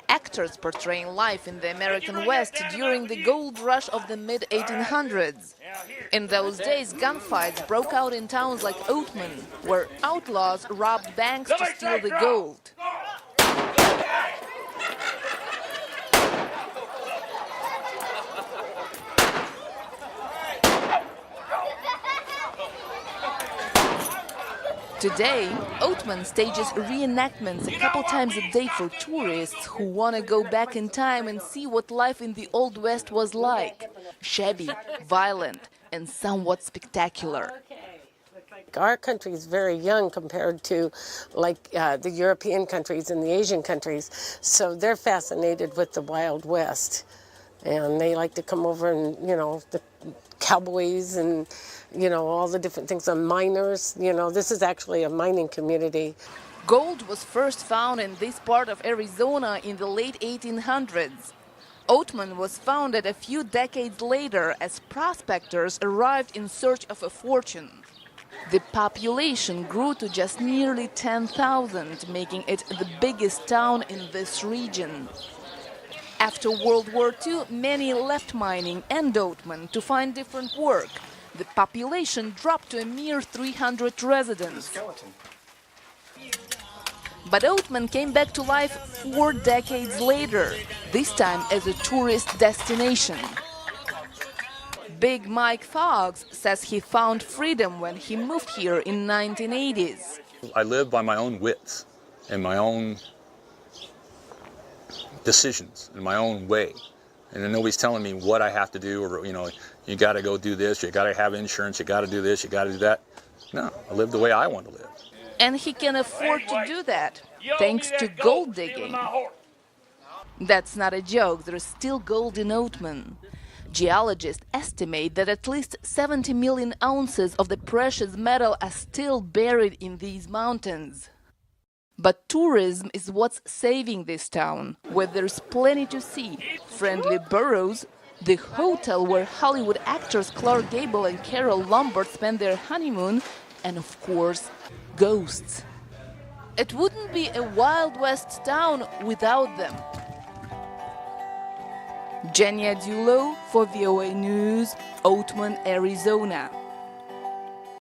Actors portraying life in the American West during the gold rush of the mid-1800s. In those days, gunfights broke out in towns like Oatman, where outlaws robbed banks to steal the gold. Today, Oatman stages reenactments a couple times a day for tourists who want to go back in time and see what life in the Old West was like. Shabby, violent, and somewhat spectacular. Our country is very young compared to the European countries and the Asian countries, so they're fascinated with the Wild West. And they like to come over and, the cowboys and, all the different things, the miners. This is actually a mining community. Gold was first found in this part of Arizona in the late 1800s. Oatman was founded a few decades later as prospectors arrived in search of a fortune. The population grew to just nearly 10,000, making it the biggest town in this region. After World War II, many left mining and Oatman to find different work. The population dropped to a mere 300 residents. But Oatman came back to life 4 decades later, this time as a tourist destination. Big Mike Fox says he found freedom when he moved here in 1980s. I live by my own wits and my own decisions in my own way, and then nobody's telling me what I have to do, or you got to go do this, you got to have insurance, you got to do this, you got to do that. No, I live the way I want to live. And he can afford to do that thanks to gold digging. That's not a joke, there's still gold in Oatman. Geologists estimate that at least 70 million ounces of the precious metal are still buried in these mountains. But tourism is what's saving this town, where there's plenty to see. Friendly Burros, the hotel where Hollywood actors Clark Gable and Carole Lombard spent their honeymoon, and of course, ghosts. It wouldn't be a Wild West town without them. Genia Dulot for VOA News, Oatman, Arizona.